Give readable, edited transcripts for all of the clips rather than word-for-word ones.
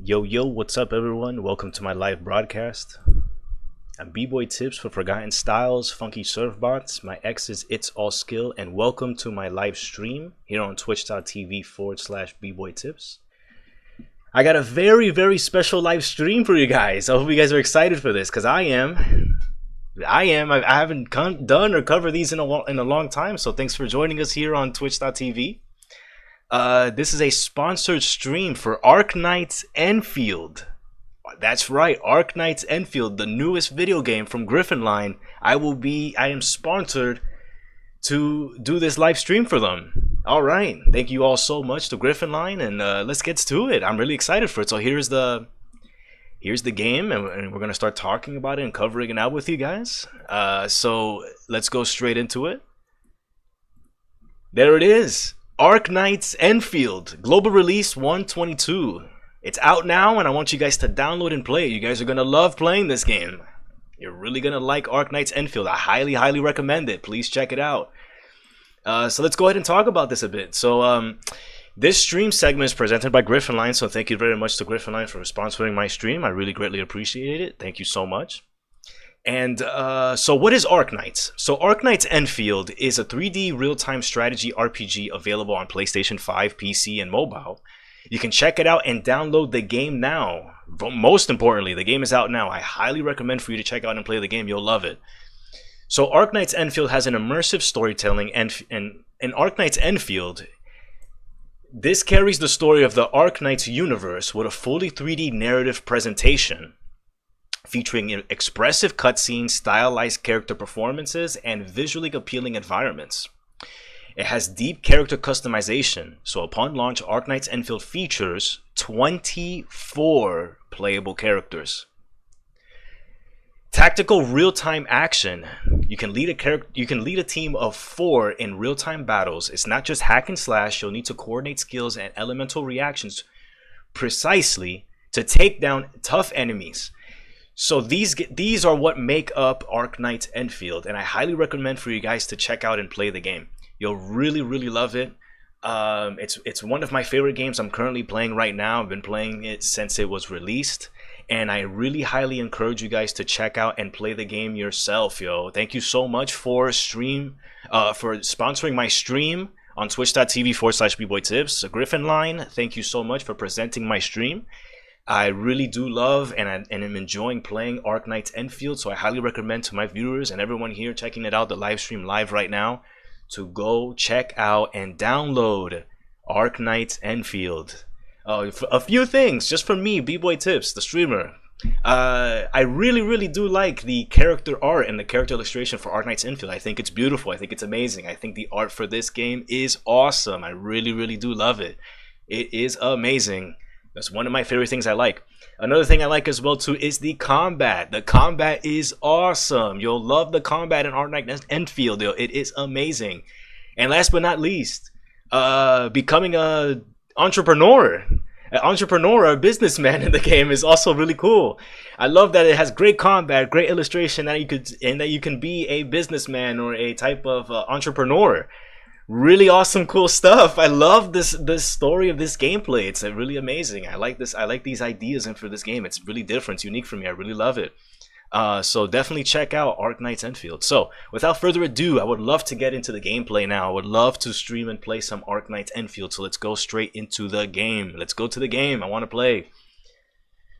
Yo, what's up, everyone? Welcome to my live broadcast. I'm B-Boy Tips for Forgotten Styles, Funky Surf Bots. My X is It's All Skill, and welcome to my live stream here on twitch.tv/B-Boy Tips. I got a very special live stream for you guys. I hope you guys are excited for this, because I am. I haven't done or covered these in a long time, so thanks for joining us here on twitch.tv. This is a sponsored stream for Arknights Endfield. That's right, Arknights Endfield, the newest video game from Griffin Line. I am sponsored to do this live stream for them. All right, thank you all so much to Griffin Line, and let's get to it. I'm really excited for it. So here's the game, and we're gonna start talking about it and covering it out with you guys. So let's go straight into it. There it is. Arknights Endfield, global release 1/22. It's out now, and I want you guys to download and play it. You guys are going to love playing this game. You're really going to like Arknights Endfield. I highly recommend it. Please check it out. So let's go ahead and talk about this a bit. So this stream segment is presented by Griffin Line, so thank you very much to Griffin Line for sponsoring my stream. I really greatly appreciate it. Thank you so much. And so what is Arknights? So Arknights Endfield is a 3D real-time strategy RPG available on PlayStation 5, PC, and mobile. You can check it out and download the game now. Most importantly, the game is out now. I highly recommend for you to check out and play the game. You'll love it. So Arknights Endfield has an immersive storytelling, and in Arknights Endfield, this carries the story of the Arknights universe with a fully 3D narrative presentation, featuring expressive cutscenes, stylized character performances, and visually appealing environments. It has deep character customization, so upon launch, Arknights Endfield features 24 playable characters. Tactical real-time action. You can lead a team of 4 in real-time battles. It's not just hack and slash. You'll need to coordinate skills and elemental reactions precisely to take down tough enemies. So these are what make up Arknights Endfield, and I highly recommend for you guys to check out and play the game. You'll really love it. It's one of my favorite games I'm currently playing right now. I've been playing it since it was released, and I really highly encourage you guys to check out and play the game yourself, yo. Thank you so much for sponsoring my stream on twitch.tv/BBoyTips. Griffin Line, thank you so much for presenting my stream. I really do love and am enjoying playing Arknights Endfield, so I highly recommend to my viewers and everyone here checking it out, the live stream live right now, to go check out and download Arknights Endfield. A few things just from me, B-Boy Tips, the streamer. I really do like the character art and the character illustration for Arknights Endfield. I think it's beautiful. I think it's amazing. I think the art for this game is awesome. I really do love it. It is amazing. That's one of my favorite things I like. Another thing I like as well too is the combat. The combat is awesome. You'll love the combat in Arknights Endfield. It is amazing. And last but not least, becoming a entrepreneur, a businessman in the game is also really cool. I love that it has great combat, great illustration, that you can be a businessman or a type of entrepreneur. Really awesome, cool stuff. I love this story of this gameplay. It's really amazing. I like this. I like these ideas in for this game. It's really different. It's unique for me. I really love it. So definitely check out Arknights Endfield. So without further ado, I would love to get into the gameplay now. I would love to stream and play some Arknights Endfield. So let's go straight into the game. Let's go to the game. I want to play.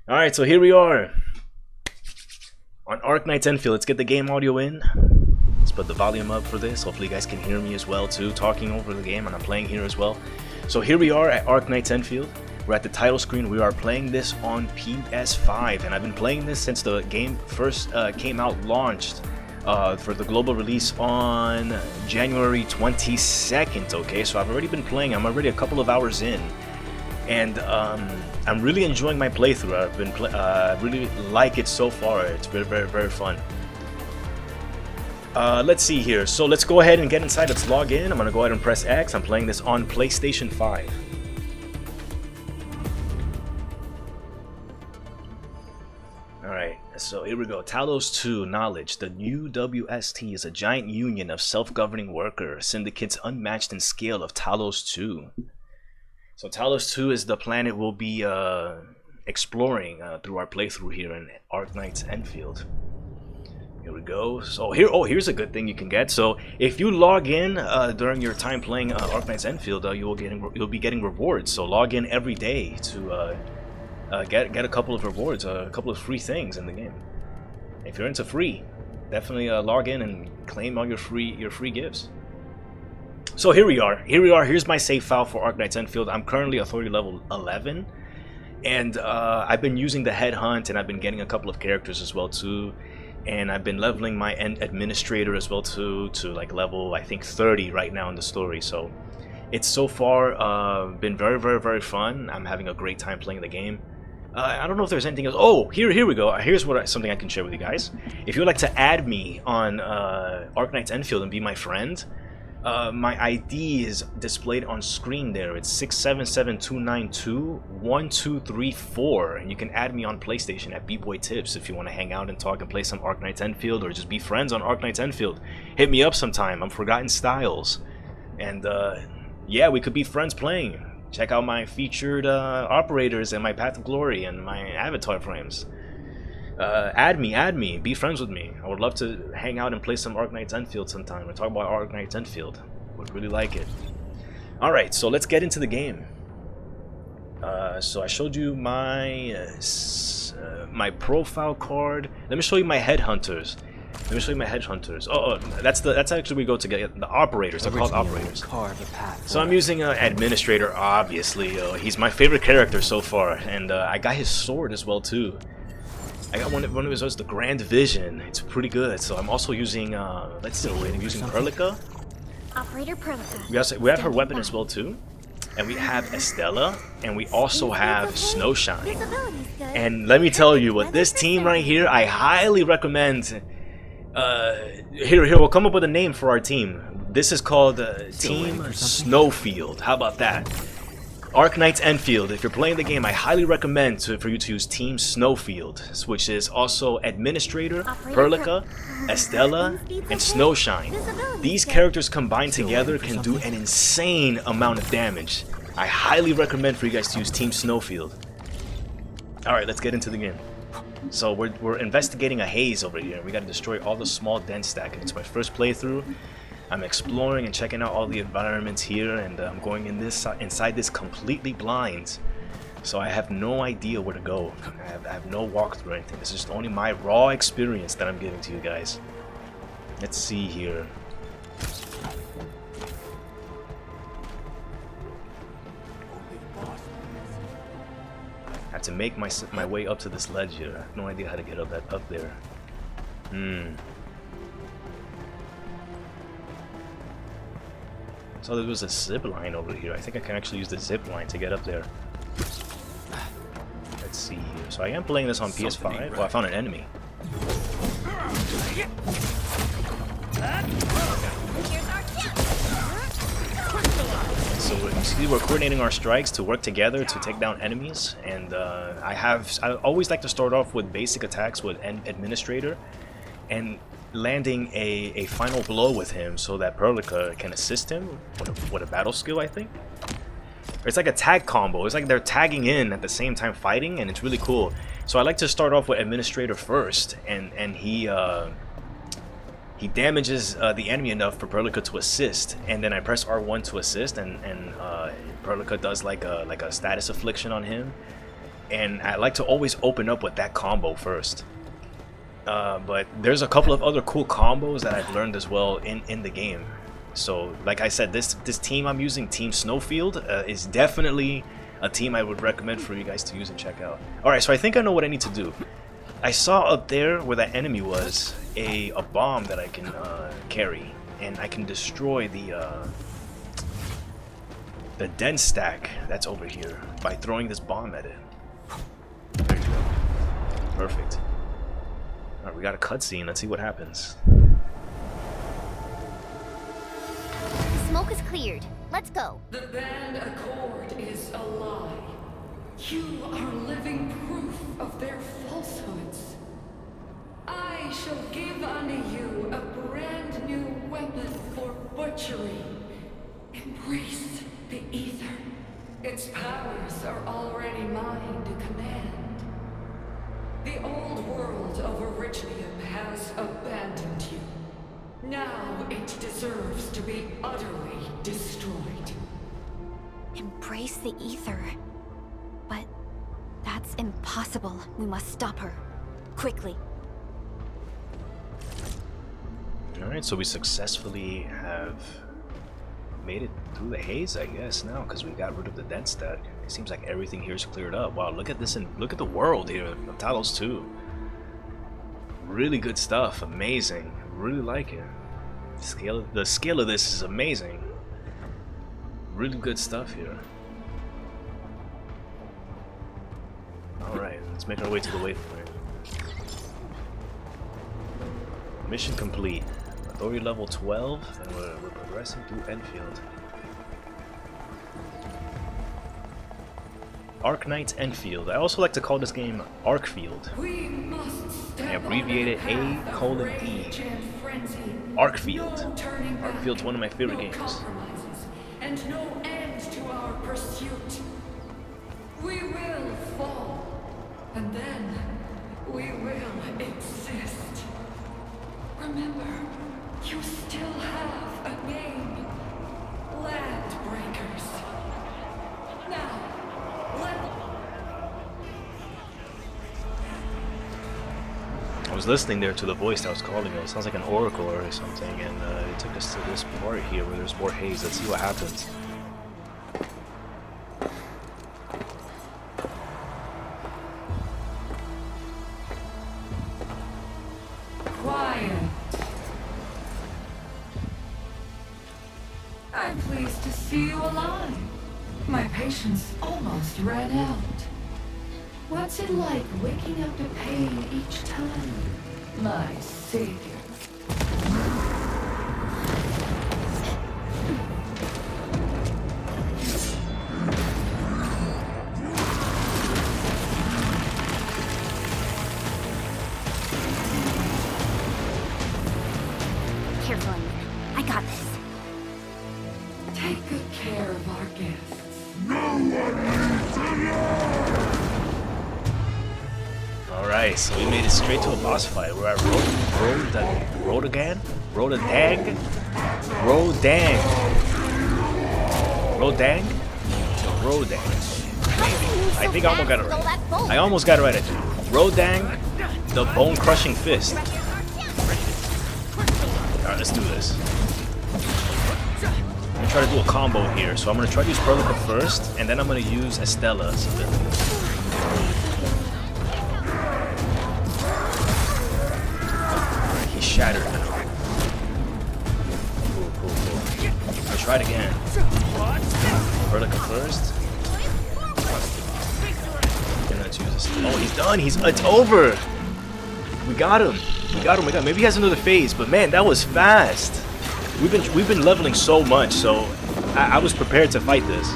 All right, so here we are on Arknights Endfield. Let's get the game audio in. Let's put the volume up for this. Hopefully you guys can hear me as well too, talking over the game, and I'm playing here as well. So here we are at Arknights Endfield. We're at the title screen. We are playing this on PS5, and I've been playing this since the game first came out, launched for the global release on January 22nd. Okay, so I've already been playing. I'm already a couple of hours in, and I'm really enjoying my playthrough. I've been really like it so far. It's very fun. Let's see here. So let's go ahead and get inside. Let's log in. I'm gonna go ahead and press X. I'm playing this on PlayStation 5. Alright, so here we go. Talos-II Knowledge. The new WST is a giant union of self-governing worker syndicates unmatched in scale of Talos-II. So Talos-II is the planet we'll be exploring through our playthrough here in Arknights Endfield. Here we go. So here's a good thing you can get. So if you log in during your time playing Arknights Endfield, you'll be getting rewards. So log in every day to get a couple of rewards, a couple of free things in the game. If you're into free, definitely log in and claim all your free gifts. So here we are. Here's my save file for Arknights Endfield. I'm currently authority level 11, and I've been using the headhunt, and I've been getting a couple of characters as well too. And I've been leveling my administrator as well too, to like level, I think 30 right now in the story. So it's so far been very fun. I'm having a great time playing the game. I don't know if there's anything else. Oh, here we go. Here's something I can share with you guys. If you'd like to add me on Arknights Endfield and be my friend, my ID is displayed on screen there. It's 677-292-1234, and you can add me on PlayStation at bboytips if you want to hang out and talk and play some Arknights Endfield, or just be friends on Arknights Endfield. Hit me up sometime. I'm Forgotten Styles, and yeah, we could be friends playing. Check out my featured operators and my Path of Glory and my avatar frames. Add me, be friends with me. I would love to hang out and play some Arknights Endfield sometime and talk about Arknights Endfield. Would really like it. Alright, so let's get into the game. So I showed you my my profile card. Let me show you my headhunters. Oh, that's actually we go to get the operators. They're called operators. So I'm using administrator, obviously. He's my favorite character so far, and I got his sword as well too. I got one of his swords, the Grand Vision. It's pretty good. So I'm also using let's see, I'm using Perlica. Operator Perlica. We have her weapon as well too. And we have Estella, and we also have Snowshine. And let me tell you, with this team right here, I highly recommend. Here, we'll come up with a name for our team. This is called Team Snowfield. How about that? Arknights Endfield. If you're playing the game, I highly recommend for you to use Team Snowfield, which is also Administrator, Perlica, Estella, and Snowshine. These characters combined together can do an insane amount of damage. I highly recommend for you guys to use Team Snowfield. Alright, let's get into the game. So we're investigating a haze over here. We gotta destroy all the small dent stack. It's my first playthrough. I'm exploring and checking out all the environments here, and I'm going inside this completely blind. So I have no idea where to go. I have no walkthrough or anything. This is just only my raw experience that I'm giving to you guys. Let's see here. I have to make my way up to this ledge here. I have no idea how to get up there. So there was a zip line over here. I think I can actually use the zip line to get up there. Let's see here. So I am playing this on PS5. Oh, I found an enemy. So you see, we're coordinating our strikes to work together to take down enemies. And I always like to start off with basic attacks with Administrator, and landing a final blow with him so that Perlica can assist him with a battle skill, I think. It's like a tag combo. It's like they're tagging in at the same time fighting, and it's really cool. So I like to start off with Administrator first, and he damages the enemy enough for Perlica to assist, and then I press R1 to assist, and Perlica does like a status affliction on him, and I like to always open up with that combo first. But there's a couple of other cool combos that I've learned as well in the game. So like I said, this team I'm using, Team Snowfield, is definitely a team I would recommend for you guys to use and check out. Alright, so I think I know what I need to do. I saw up there where that enemy was a bomb that I can carry, and I can destroy the dent stack that's over here by throwing this bomb at it. There you go. Perfect. Alright, we got a cutscene. Let's see what happens. The smoke is cleared. Let's go. The band Accord is a lie. You are living proof of their falsehoods. I shall give unto you a brand new weapon for butchery. Embrace the ether. Its powers are already mine to command. The old world of Erytrium has abandoned you. Now it deserves to be utterly destroyed. Embrace the ether. But that's impossible. We must stop her. Quickly. Alright, so we successfully have made it through the haze, I guess, now, because we got rid of the dense stack. It seems like everything here is cleared up. Wow, look at this, and look at the world here of Talos-II. Really good stuff. Amazing. Really like it. The scale of this is amazing. Really good stuff here. Alright, let's make our way to the waypoint. Mission complete. Authority level 12, and we're progressing through Endfield. Arknights Endfield. I also like to call this game Arkfield. I abbreviate it A:E. Arkfield. Arkfield's one of my favorite games. And no end to our pursuit. We will fall, and then we will exist. Remember, you still have a name. Landbreakers. Now, I was listening there to the voice that was calling me. It sounds like an oracle or something, and it took us to this part here where there's more haze. Let's see what happens. quiet. I'm pleased to see you alive. My patience almost ran out. What's it like waking up to pain each time, my savior? Careful, Onion. I got this. Take good care of our guests. Alright, so we made it straight to a boss fight. We're at Rodang? I think I almost got it right. I almost got it right, I think. Rodang, the Bone Crushing Fist. Alright, let's do this. I'm gonna try to do a combo here. So I'm gonna try to use Perlica first, and then I'm gonna use Estella. So he's shattered now. Cool. Let's try it again. Perlica first. And let's use this. Oh, he's done. It's over. We got him. Maybe he has another phase, but man, that was fast. We've been leveling so much, so I was prepared to fight this.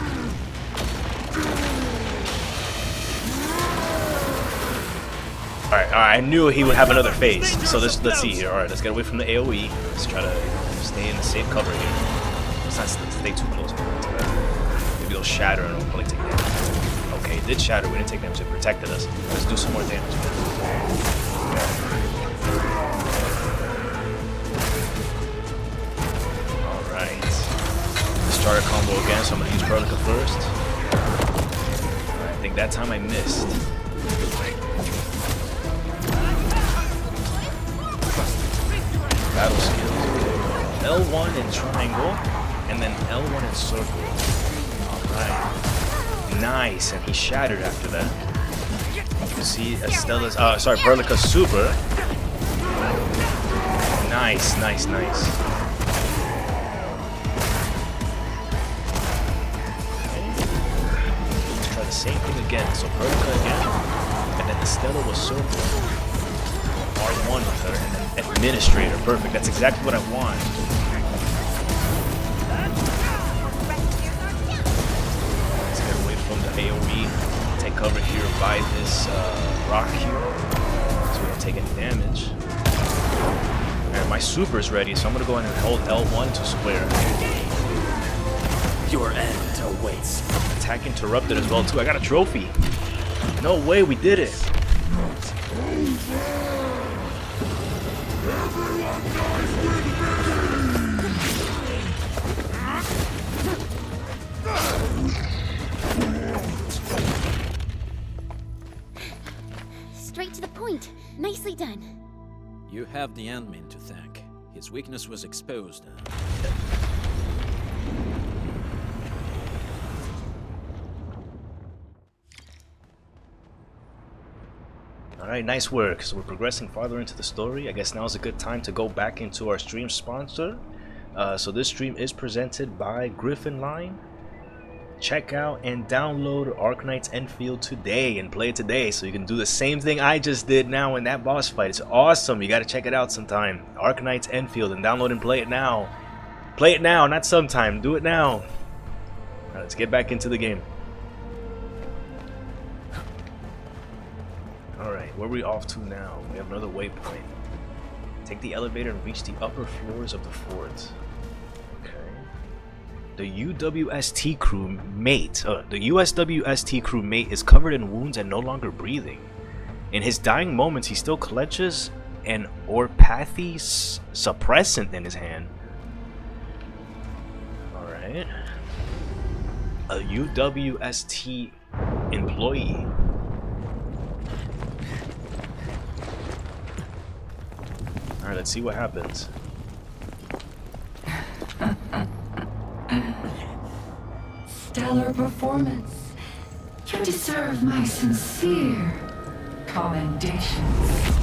Alright, I knew he would have another phase. So let's see here. Alright, let's get away from the AoE. Let's try to stay in the safe cover here. Let's not stay too close. Maybe it'll shatter and it'll probably take damage. Okay, it did shatter. We didn't take damage. It protected us. Let's do some more damage. Alright. Let's try a combo again, so I'm going to use Perlica first. I think that time I missed. Battle skills. L1 in triangle, and then L1 in circle. Alright. Nice, and he shattered after that. You can see Estella's, Perlica's super. Nice. Okay. Let's try the same thing again. So Perlica again, and then Estella was circle. R1 with her, and then Administrator. Perfect. That's exactly what I want. Let's get away from the AoE. Take cover here by this rock here, so we don't take any damage. And my super is ready, so I'm gonna go ahead and hold L1 to square. Your end awaits. attack interrupted as well too. I got a trophy. No way, we did it. Straight to the point. Nicely done. You have the admin to thank. His weakness was exposed. Alright, nice work. So we're progressing farther into the story. I guess now is a good time to go back into our stream sponsor. So this stream is presented by Griffin Line. Check out and download Arknights Endfield today and play it today, so you can do the same thing I just did now in that boss fight. It's awesome. You got to check it out sometime. Arknights Endfield, and download and play it now. Play it now, not sometime. Do it now. Alright, let's get back into the game. Alright, where are we off to now? We have another waypoint. Take the elevator and reach the upper floors of the fort. Okay. The UWST crewmate is covered in wounds and no longer breathing. In his dying moments, he still clutches an orpathy suppressant in his hand. Alright. A UWST employee. Alright, let's see what happens. Stellar performance. You deserve my sincere commendations.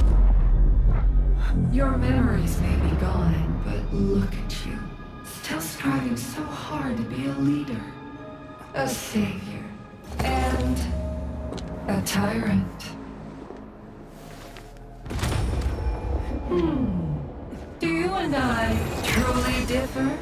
Your memories may be gone, but look at you. Still striving so hard to be a leader, a savior, and a tyrant. Do you and I truly differ?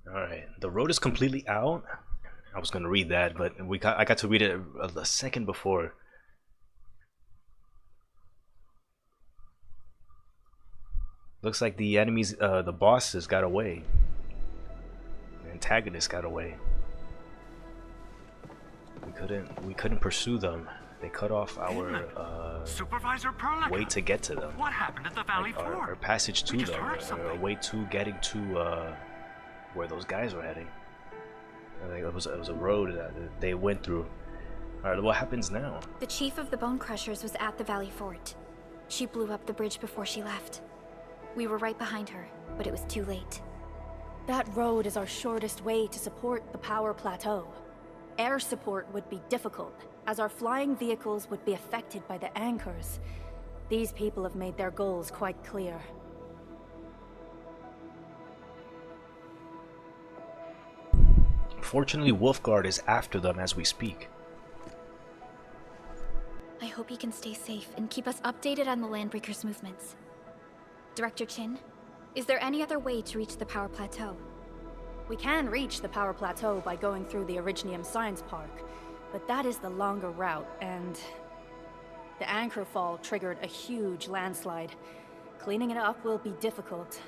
Alright, the road is completely out. I was gonna read that, but I got to read it a second before. Looks like the enemies, the bosses got away. The antagonists got away. We couldn't pursue them. They cut off our Supervisor Perlica. way to get to them. What happened at the Valley Like our Fort? passage to We just them, heard our something. way to getting to where those guys were heading. I think it was a road that they went through. Alright, what happens now? The chief of the Bone Crushers was at the Valley Fort. She blew up the bridge before she left. We were right behind her, but it was too late. That road is our shortest way to support the power plateau. Air support would be difficult, as our flying vehicles would be affected by the anchors. These people have made their goals quite clear. Fortunately, Wolfguard is after them as we speak. I hope he can stay safe and keep us updated on the Landbreakers' movements. Director Chin, is there any other way to reach the power plateau? We can reach the power plateau by going through the Originium Science Park, but that is the longer route, and the anchor fall triggered a huge landslide. Cleaning it up will be difficult.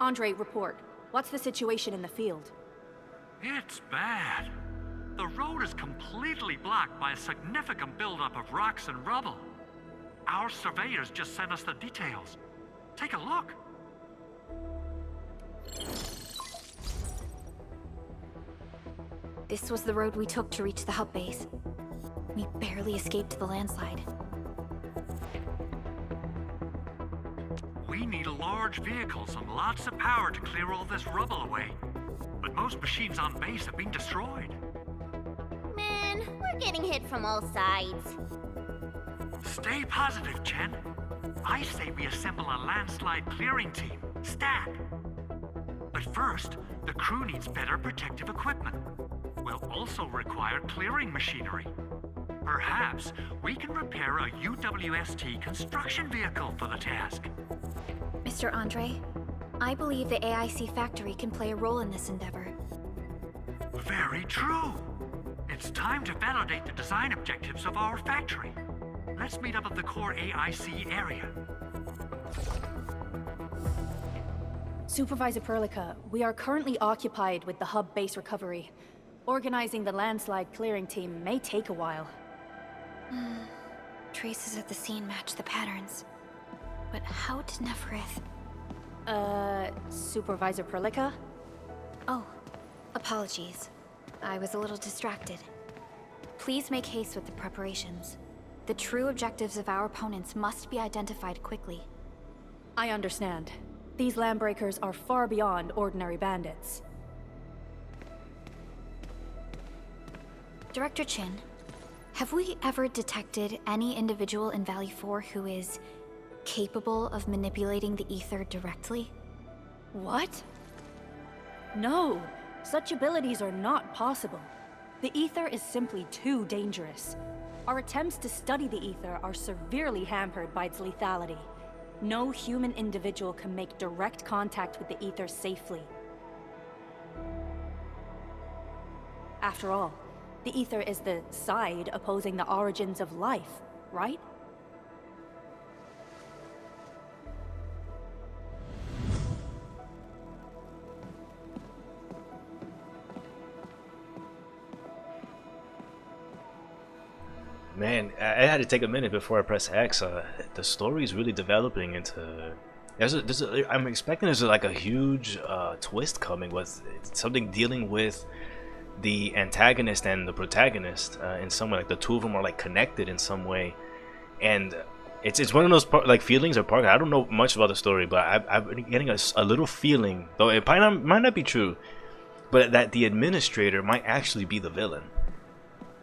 Andre, report. What's the situation in the field? It's bad. The road is completely blocked by a significant buildup of rocks and rubble. Our surveyors just sent us the details. Take a look. This was the road we took to reach the hub base. We barely escaped the landslide. We need large vehicles and lots of power to clear all this rubble away. But most machines on base have been destroyed. Man, we're getting hit from all sides. Stay positive, Chen. I say we assemble a landslide clearing team, stat. But first, the crew needs better protective equipment. We'll also require clearing machinery. Perhaps we can repair a UWST construction vehicle for the task. Mr. Andre, I believe the AIC factory can play a role in this endeavor. Very true. It's time to validate the design objectives of our factory. Let's meet up at the core AIC area. Supervisor Perlica, we are currently occupied with the hub base recovery. Organizing the landslide clearing team may take a while. Traces of the scene match the patterns. But how did Neferith... Supervisor Perlica? Oh, apologies. I was a little distracted. Please make haste with the preparations. The true objectives of our opponents must be identified quickly. I understand. These landbreakers are far beyond ordinary bandits. Director Chin, have we ever detected any individual in Valley 4 who is capable of manipulating the ether directly? What? No, such abilities are not possible. The ether is simply too dangerous. Our attempts to study the ether are severely hampered by its lethality. No human individual can make direct contact with the ether safely. After all, the ether is the side opposing the origins of life, right? Man, I had to take a minute before I press X. The story is really developing into. I'm expecting there's like a huge twist coming with something dealing with the antagonist and the protagonist in some way. Like the two of them are like connected in some way, and it's one of those like feelings or part. I don't know much about the story, but I've been getting a little feeling, though it might not be true, but that the administrator might actually be the villain.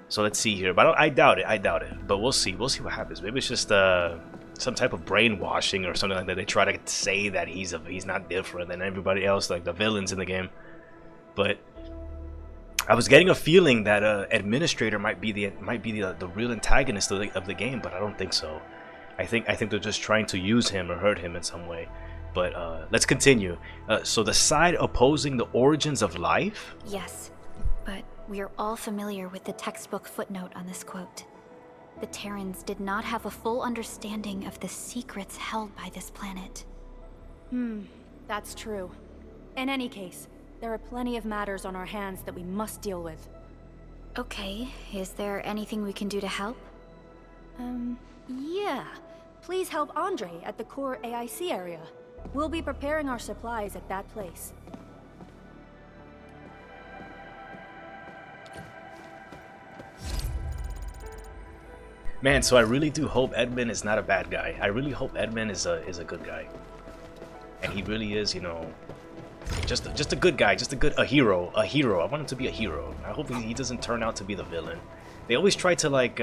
So let's see here, but I doubt it, but we'll see what happens. Maybe it's just some type of brainwashing or something like that. They try to say that he's not different than everybody else, like the villains in the game. But I was getting a feeling that administrator might be the real antagonist of the game, but I don't think so. I think they're just trying to use him or hurt him in some way. But let's continue. So the side opposing the origins of life? Yes, but we are all familiar with the textbook footnote on this quote. The Terrans did not have a full understanding of the secrets held by this planet. That's true. In any case, there are plenty of matters on our hands that we must deal with. Okay, is there anything we can do to help? Yeah. Please help Andre at the core AIC area. We'll be preparing our supplies at that place. Man, so I really do hope Edmund is not a bad guy. I really hope Edmund is a good guy, and he really is, you know, just a good guy, a hero. I want him to be a hero. I hope he doesn't turn out to be the villain. They always try to like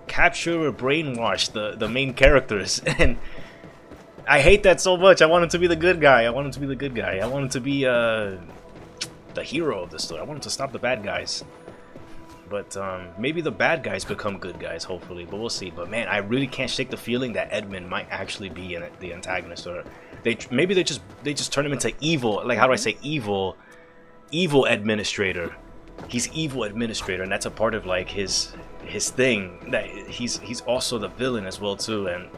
capture or brainwash the main characters, and I hate that so much. I want him to be the good guy. I want him to be the hero of the story. I want him to stop the bad guys. But maybe the bad guys become good guys, hopefully. But we'll see. But man, I really can't shake the feeling that Edmund might actually be the antagonist, or they just turn him into evil. Like, how do I say evil administrator? He's evil administrator, and that's a part of like his thing. That he's also the villain as well too. And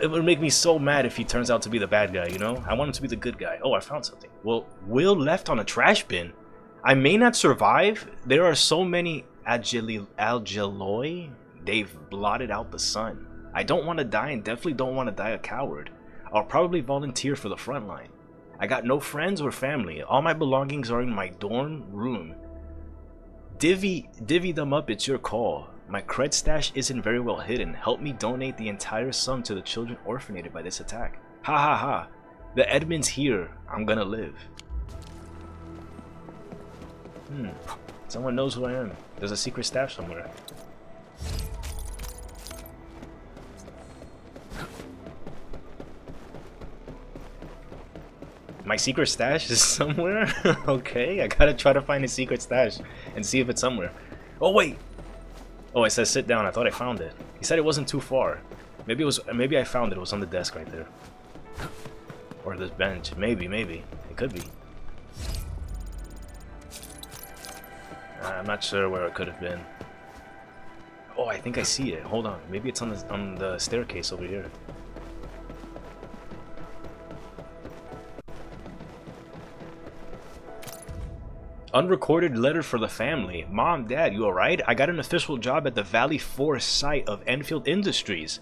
it would make me so mad if he turns out to be the bad guy. You know, I want him to be the good guy. Oh, I found something. Well, Will left on a trash bin. I may not survive. There are so many algiloi, they've blotted out the sun. I don't want to die, and definitely don't want to die a coward. I'll probably volunteer for the front line. I got no friends or family. All my belongings are in my dorm room. Divvy them up, it's your call. My cred stash isn't very well hidden. Help me donate the entire sum to the children orphanated by this attack. Ha ha ha. The Edmund's here. I'm gonna live. Someone knows who I am. There's a secret stash somewhere. My secret stash is somewhere? Okay, I gotta try to find a secret stash and see if it's somewhere. Oh wait! Oh, it says sit down. I thought I found it. He said it wasn't too far. Maybe I found it. It was on the desk right there. Or this bench. Maybe. It could be. I'm not sure where it could have been. Oh, I think I see it. Hold on. Maybe it's on the staircase over here. Unrecorded letter for the family. Mom, Dad, you alright? I got an official job at the Valley 4 site of Endfield Industries.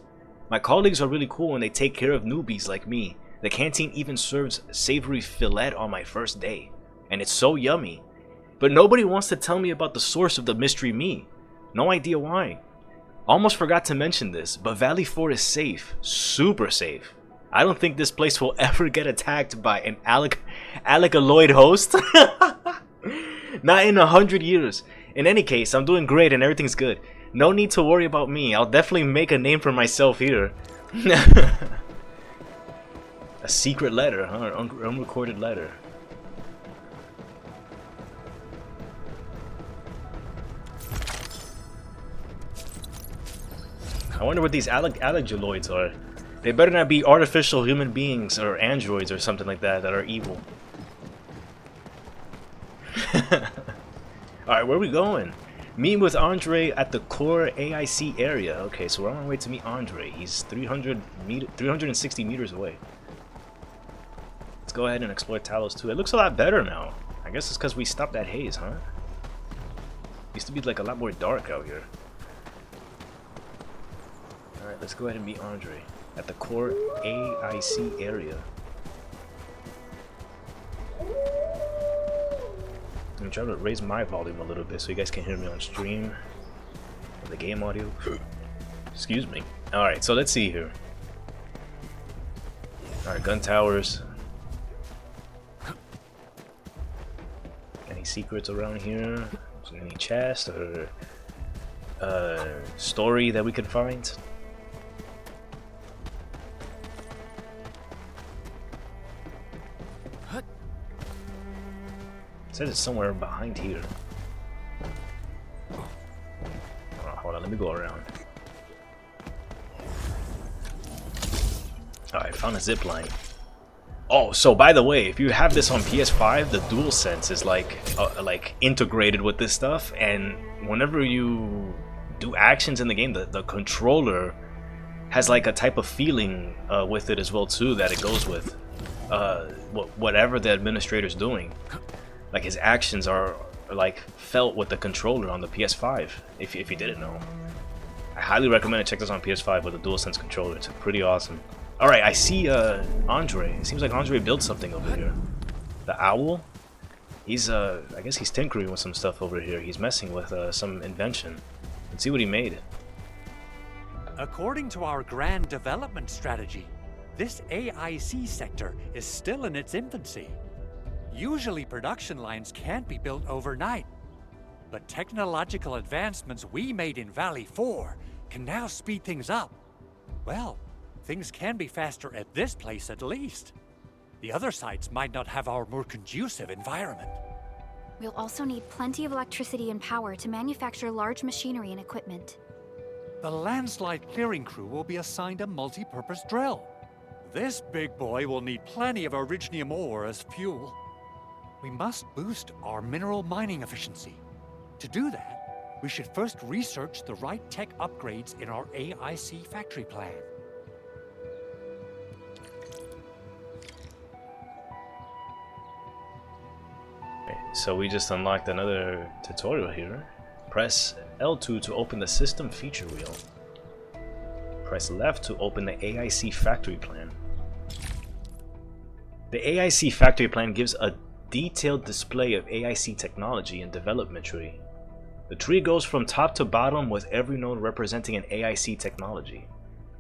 My colleagues are really cool and they take care of newbies like me. The canteen even serves savory fillet on my first day. And it's so yummy. But nobody wants to tell me about the source of the mystery me. No idea why. Almost forgot to mention this, but Valley 4 is safe. Super safe. I don't think this place will ever get attacked by an alkaloid host. Not in 100 years. In any case, I'm doing great and everything's good. No need to worry about me. I'll definitely make a name for myself here. A secret letter, huh? Unrecorded letter. I wonder what these alkaloids are. They better not be artificial human beings or androids or something like that that are evil. Alright, where are we going? Meet with Andre at the core AIC area. Okay, so we're on our way to meet Andre. He's 360 meters away. Let's go ahead and explore Talos-II. It looks a lot better now. I guess it's because we stopped that haze, huh? Used to be like a lot more dark out here. Alright, let's go ahead and meet Andre at the core AIC area. I'm gonna try to raise my volume a little bit so you guys can hear me on stream. The game audio. Excuse me. Alright, so let's see here. Alright, gun towers. Any secrets around here? Any chest or story that we could find? It says it's somewhere behind here. Oh, hold on, let me go around. Alright, found a zip line. Oh, so by the way, if you have this on PS5, the DualSense is like integrated with this stuff, and whenever you do actions in the game, the controller has like a type of feeling with it as well too that it goes with whatever the administrator's doing. Like his actions are like felt with the controller on the PS5. If you didn't know, I highly recommend check this on PS5 with a DualSense controller. It's pretty awesome. All right, I see Andre. It seems like Andre built something over here. The owl. He's I guess he's tinkering with some stuff over here. He's messing with some invention. Let's see what he made. According to our grand development strategy, this AIC sector is still in its infancy. Usually production lines can't be built overnight, but technological advancements we made in Valley 4 can now speed things up. Well, things can be faster at this place at least. The other sites might not have our more conducive environment. We'll also need plenty of electricity and power to manufacture large machinery and equipment. The landslide clearing crew will be assigned a multi-purpose drill. This big boy will need plenty of originium ore as fuel. We must boost our mineral mining efficiency. To do that, we should first research the right tech upgrades in our AIC factory plan. So we just unlocked another tutorial here. Press L2 to open the system feature wheel. Press left to open the AIC factory plan. The AIC factory plan gives a detailed display of AIC technology and development tree. The tree goes from top to bottom with every node representing an AIC technology.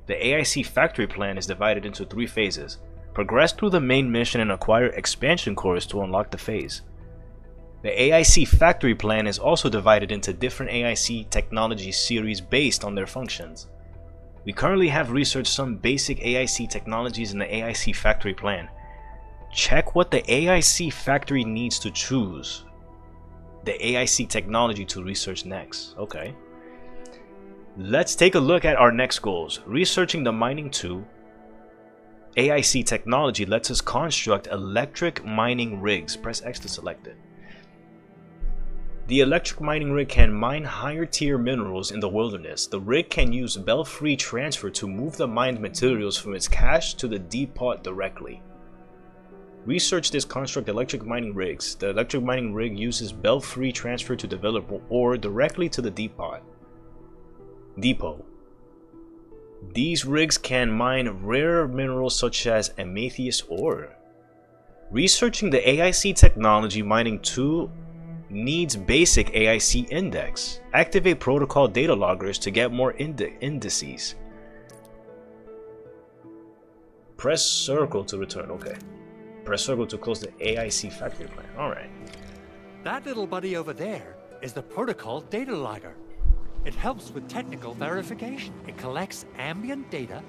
The AIC factory plan is divided into 3 phases. Progress through the main mission and acquire expansion cores to unlock the phase. The AIC factory plan is also divided into different AIC technology series based on their functions. We currently have researched some basic AIC technologies in the AIC factory plan. Check what the AIC factory needs to choose the AIC technology to research next. Okay. Let's take a look at our next goals. Researching the mining 2, AIC technology lets us construct electric mining rigs. Press X to select it. The electric mining rig can mine higher tier minerals in the wilderness. The rig can use belt-free transfer to move the mined materials from its cache to the depot directly. Research this construct electric mining rigs. The electric mining rig uses belt-free transfer to develop ore directly to the depot. These rigs can mine rare minerals such as amethyst ore. Researching the AIC technology mining 2 needs basic AIC index. Activate protocol data loggers to get more indices. Press circle to return. Okay. Press circle to close the AIC factory plan. Alright. That little buddy over there is the protocol data logger. It helps with technical verification. It collects ambient data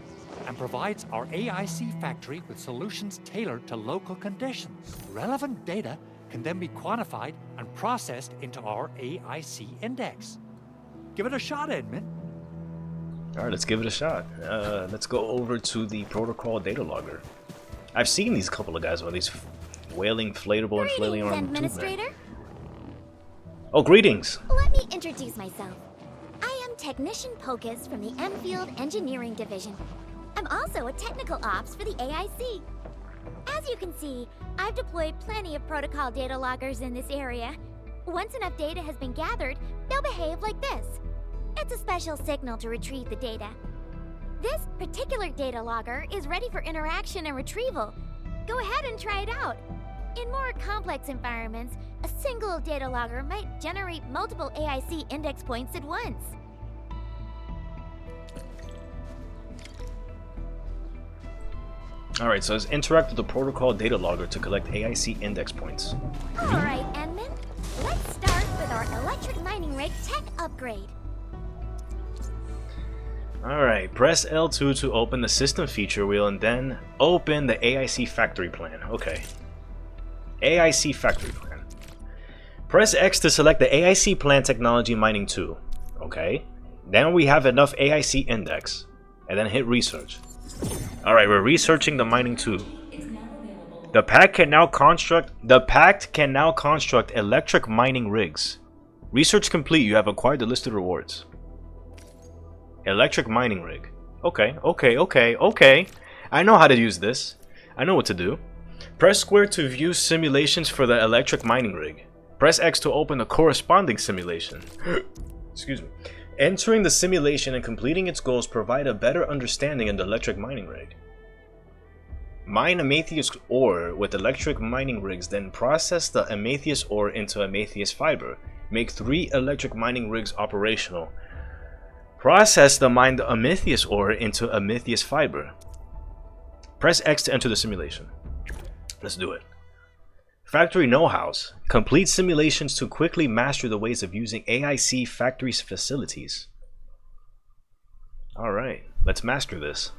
and provides our AIC factory with solutions tailored to local conditions. Relevant data can then be quantified and processed into our AIC index. Give it a shot, Edmund. Alright, let's give it a shot. Let's go over to the protocol data logger. I've seen these couple of guys on these whaling, inflatable, and flailing Greetings, on Administrator. Oh, greetings! Let me introduce myself. I am Technician Pocus from the Endfield Engineering Division. I'm also a technical ops for the AIC. As you can see, I've deployed plenty of protocol data loggers in this area. Once enough data has been gathered, they'll behave like this. It's a special signal to retrieve the data. This particular data logger is ready for interaction and retrieval. Go ahead and try it out. In more complex environments, a single data logger might generate multiple AIC index points at once. Alright, so let's interact with the protocol data logger to collect AIC index points. Alright, Enman. Let's start with our electric mining rig tech upgrade. Alright, press L2 to open the system feature wheel and then open the AIC factory plan. Okay. AIC factory plan. Press X to select the AIC plan technology mining 2. Okay. Now we have enough AIC index. And then hit research. Alright, we're researching the mining 2. The pact can now construct electric mining rigs. Research complete. You have acquired the listed rewards. Electric mining rig. Okay. I know how to use this. I know what to do. Press square to view simulations for the electric mining rig. Press X to open the corresponding simulation. Excuse me. Entering the simulation and completing its goals provide a better understanding of the electric mining rig. Mine amethyst ore with electric mining rigs, then process the amethyst ore into amethyst fiber. Make 3 electric mining rigs operational. Process the mined amethyst ore into amethyst fiber. Press X to enter the simulation. Let's do it. Factory know-hows. Complete simulations to quickly master the ways of using AIC factory's facilities. Alright, let's master this.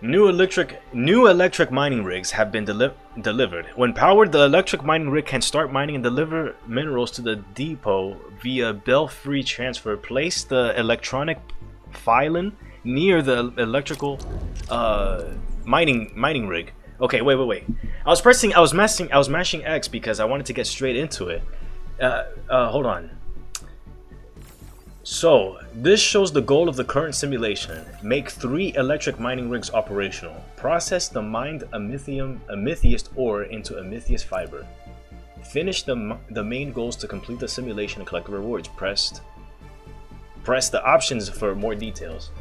New electric mining rigs have been delivered. When powered, the electric mining rig can start mining and deliver minerals to the depot via belt-free transfer. Place the electronic pylon near the electrical mining rig. Okay, wait. I was mashing X because I wanted to get straight into it. Hold on. So, this shows the goal of the current simulation. Make 3 electric mining rigs operational. Process the mined amethyst ore into amethyst fiber. Finish the main goals to complete the simulation and collect the rewards. Press the options for more details.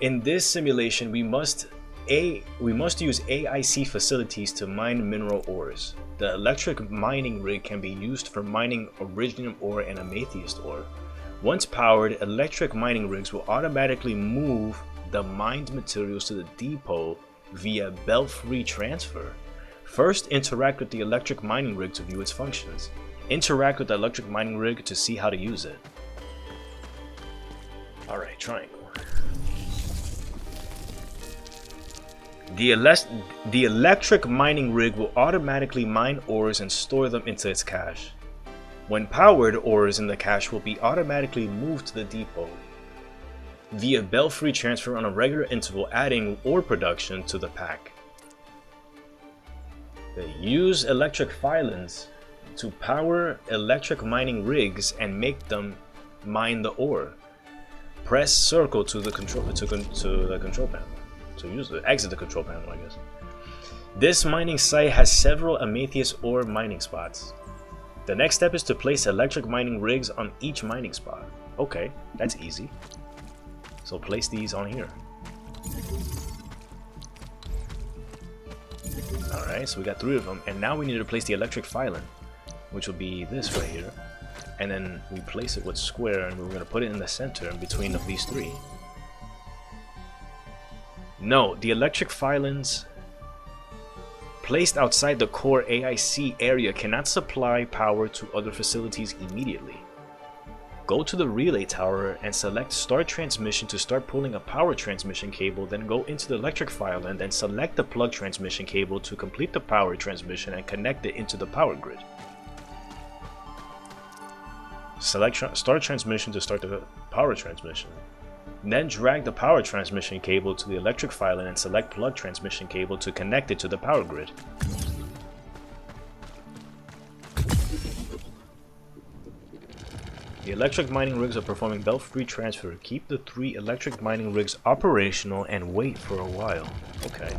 In this simulation, we must use AIC facilities to mine mineral ores. The electric mining rig can be used for mining iridium ore and amethyst ore. Once powered, electric mining rigs will automatically move the mined materials to the depot via belt-free transfer. First, interact with the electric mining rig to view its functions. Interact with the electric mining rig to see how to use it. Alright, triangle. The electric mining rig will automatically mine ores and store them into its cache. When powered, ores in the cache will be automatically moved to the depot. via belfry transfer on a regular interval, adding ore production to the pack. They use electric filings to power electric mining rigs and make them mine the ore. Press circle to the control panel. To use the exit the control panel, I guess. This mining site has several Amethyst ore mining spots. The next step is to place electric mining rigs on each mining spot. Okay, that's easy. So place these on here. Alright, so we got 3 of them, and now we need to place the electric filing, which will be this right here. And then we place it with square, and we're going to put it in the center in between of these 3. No, the electric filings placed outside the core AIC area cannot supply power to other facilities immediately. Go to the relay tower and select start transmission to start pulling a power transmission cable, then go into the electric file and then select the plug transmission cable to complete the power transmission and connect it into the power grid. Select start transmission to start the power transmission. Then drag the power transmission cable to the electric file and select plug transmission cable to connect it to the power grid. The electric mining rigs are performing belfry transfer. Keep the 3 electric mining rigs operational and wait for a while. Okay.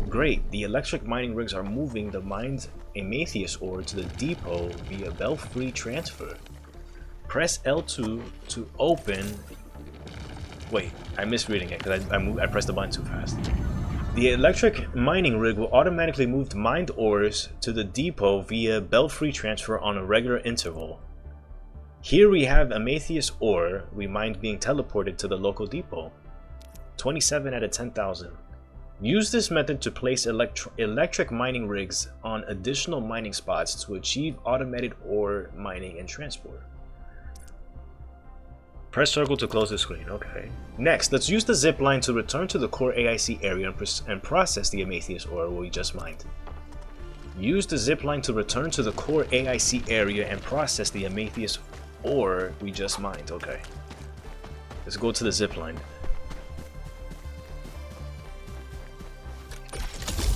Great. The electric mining rigs are moving the mined Amethyst ore to the depot via belfry transfer. Press L2 to open. Wait, I'm misreading it because I pressed the button too fast. The electric mining rig will automatically move mined ores to the depot via belfry transfer on a regular interval. Here we have Amethyst ore we mined being teleported to the local depot. 27 out of 10,000. Use this method to place electric mining rigs on additional mining spots to achieve automated ore mining and transport. Press circle to close the screen. Okay. Next, let's use the zip line to return to the core AIC area and process the Amethyst ore we just mined. Use the zip line to return to the core AIC area and process the Amethyst ore we just mined. Okay. Let's go to the zip line.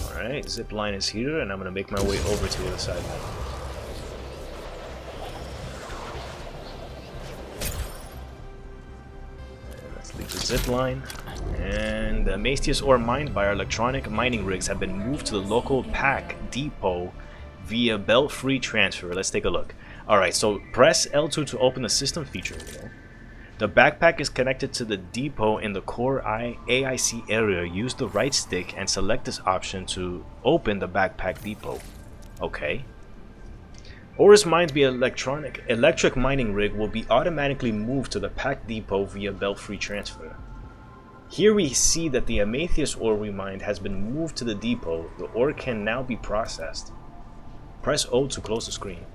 Alright, zip line is here, and I'm gonna make my way over to the other side now. Leave the zip line, and the Amethyst ore mined by our electronic mining rigs have been moved to the local pack depot via belfry transfer. Let's take a look. Alright, so press L2 to open the system feature window. The backpack is connected to the depot in the core AIC area. Use the right stick and select this option to open the backpack depot. Okay. Ores mined via electric mining rig will be automatically moved to the pack depot via belfry transfer. Here we see that the Amethyst ore we mined has been moved to the depot. The ore can now be processed. Press O to close the screen.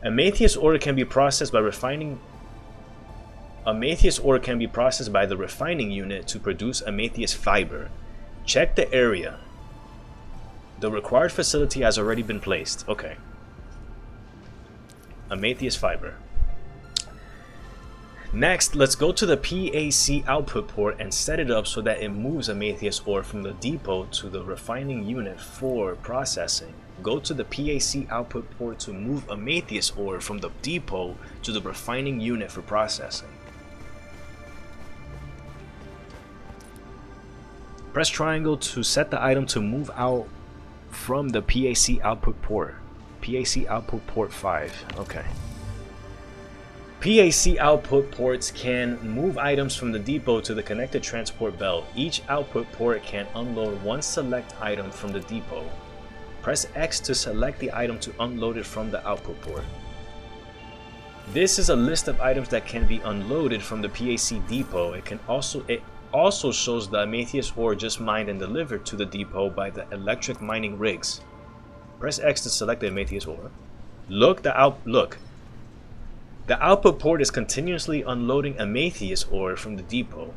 Amethyst ore can be processed by refining. Amethyst ore can be processed by the refining unit to produce Amethyst fiber. Check the area. The required facility has already been placed. Okay. Amethyst fiber. Next, let's go to the PAC output port and set it up so that it moves Amethyst ore from the depot to the refining unit for processing. Go to the PAC output port to move Amethyst ore from the depot to the refining unit for processing. Press triangle to set the item to move out from the PAC output port. PAC output port 5. Okay. PAC output ports can move items from the depot to the connected transport belt. Each output port can unload one select item from the depot. Press X to select the item to unload it from the output port. This is a list of items that can be unloaded from the PAC depot. It also shows the Amethyst ore just mined and delivered to the depot by the electric mining rigs. Press X to select the Amethyst ore. Look. The output port is continuously unloading Amethyst ore from the depot.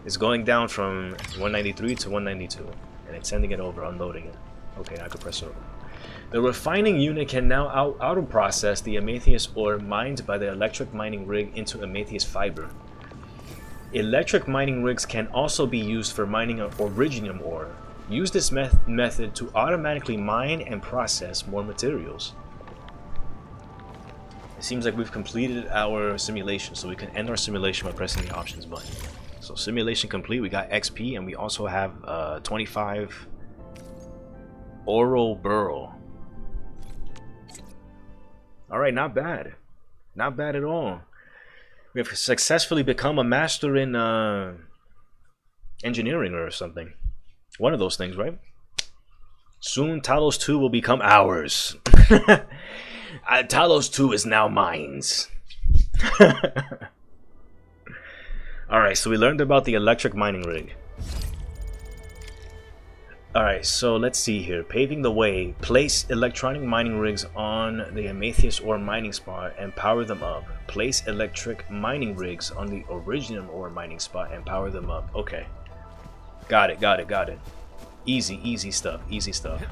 It's going down from 193 to 192, and it's sending it over, unloading it. Okay, I can press over. The refining unit can now auto-process the Amethyst ore mined by the electric mining rig into Amethyst fiber. Electric mining rigs can also be used for mining Originium ore. Use this method to automatically mine and process more materials. It seems like we've completed our simulation, so we can end our simulation by pressing the options button. So simulation complete, we got XP, and we also have 25 Oral Burl. Alright, not bad. Not bad at all. We have successfully become a master in engineering or something. One of those things, right? Soon Talos-II will become ours. Talos-II is now mine. Alright, so we learned about the electric mining rig. Alright, so let's see here. Paving the way. Place electronic mining rigs on the Amethyst ore mining spot and power them up. Place electric mining rigs on the Originium ore mining spot and power them up. Okay. Got it, got it, got it. Easy, easy stuff, easy stuff.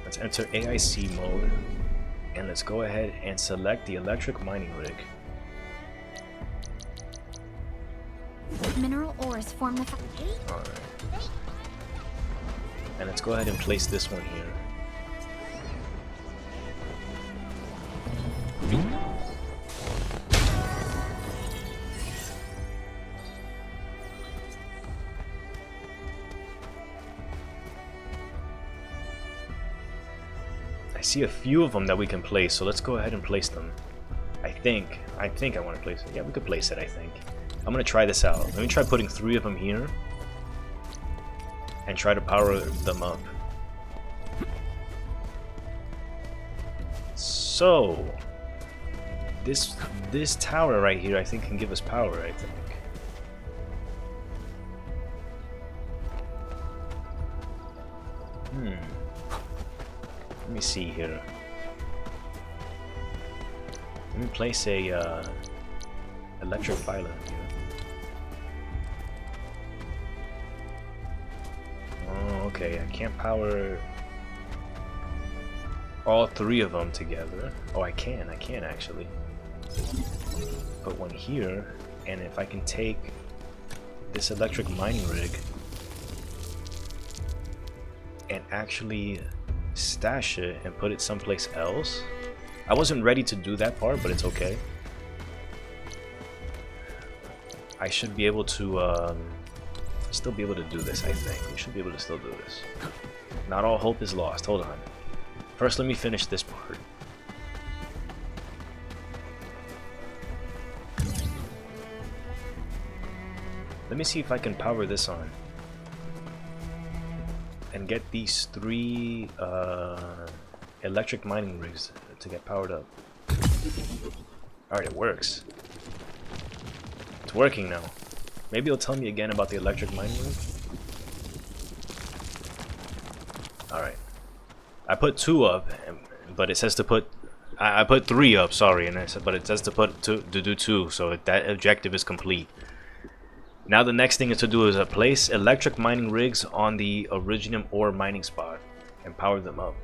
Let's enter AIC mode. And let's go ahead and select the electric mining rig. Mineral ores form the Alright. And let's go ahead and place this one here. I see a few of them that we can place, so let's go ahead and place them. I think I want to place it. Yeah, we could place it, I think. I'm gonna try this out. Let me try putting 3 of them here and try to power them up. So this tower right here, I think, can give us power, I think. Let me see here. Let me place a electric pylon here. Oh, okay, I can't power all 3 of them together. Oh, I can actually. Put one here, and if I can take this electric mining rig and actually stash it and put it someplace else. I wasn't ready to do that part, but it's okay. I should be able to still be able to do this, I think. We should be able to still do this. Not all hope is lost. Hold on. First, let me finish this part. Let me see if I can power this on. And get these 3 electric mining rigs to get powered up. Alright, it works. It's working now. Maybe it'll tell me again about the electric mining rig. Alright. I put 2 up, but it says to put... I put 3 up, sorry, but it says to put to do 2, so that objective is complete. Now the next thing is to do is place electric mining rigs on the Originium ore mining spot and power them up.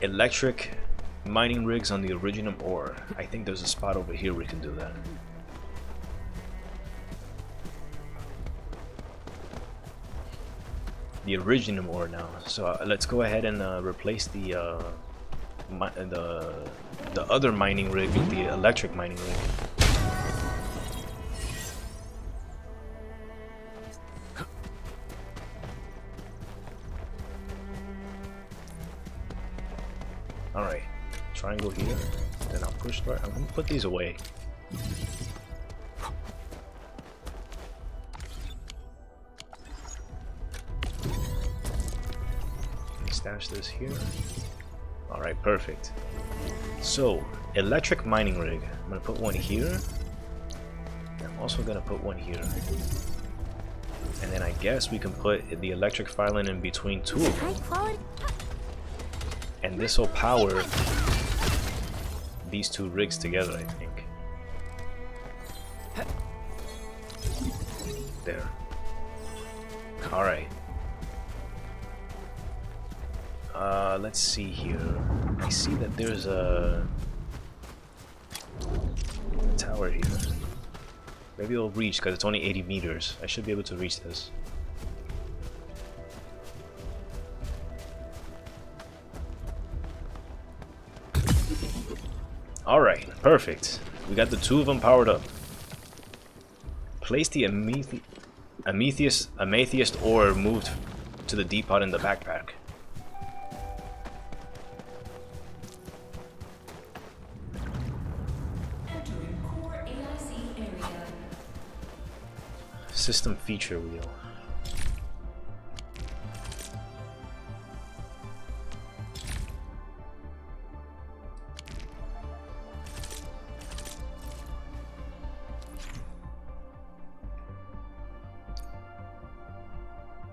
Electric mining rigs on the Originium ore. I think there's a spot over here we can do that. The Originium ore now. So let's go ahead and replace the other mining rig with the electric mining rig. Alright, triangle here, then I'll push start. I'm gonna put these away. Stash this here. Alright, perfect. So, electric mining rig. I'm gonna put one here. I'm also gonna put one here. And then I guess we can put the electric pylon in between 2 of them. And this will power these 2 rigs together, I think. there. Alright. Let's see here. I see that there's a tower here. Maybe it'll reach because it's only 80 meters. I should be able to reach this. Alright, perfect. We got the two of them powered up. Place the amethyst ore moved to the depot in the backpack. Entering core AIC area. System feature wheel.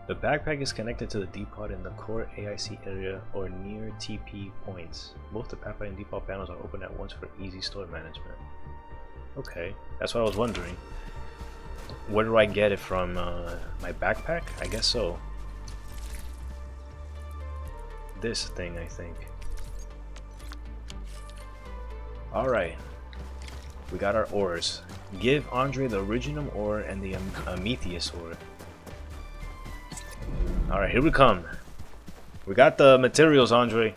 The backpack is connected to the depot in the core AIC area or near TP points. Both the backpack and depot panels are open at once for easy store management. Okay, that's what I was wondering. Where do I get it from? My backpack? I guess so. This thing, I think. Alright. We got our ores. Give Andre the Originum ore and the Amethyst ore. Alright, here we come. We got the materials, Andre.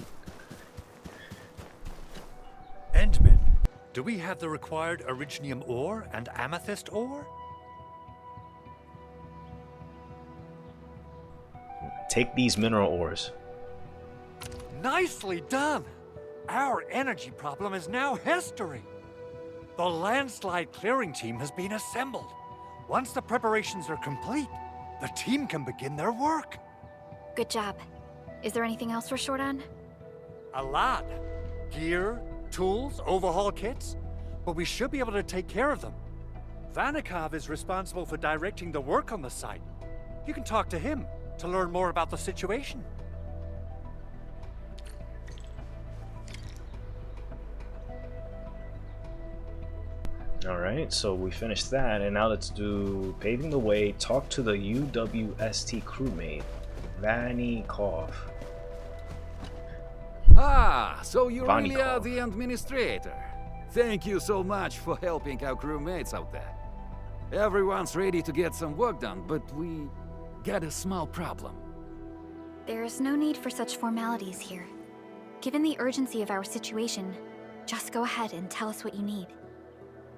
Endman, do we have the required Originium ore and Amethyst ore? Take these mineral ores. Nicely done! Our energy problem is now history. The landslide clearing team has been assembled. Once the preparations are complete, the team can begin their work. Good job. Is there anything else we're short on? A lot. Gear, tools, overhaul kits. But we should be able to take care of them. Vanikov is responsible for directing the work on the site. You can talk to him to learn more about the situation. Alright, so we finished that, and now let's do paving the way. Talk to the UWST crewmate, Vanikov. Ah, so you really are Vanikov. the administrator. Thank you so much for helping our crewmates out there. Everyone's ready to get some work done, but we got a small problem. There is no need for such formalities here. Given the urgency of our situation, just go ahead and tell us what you need.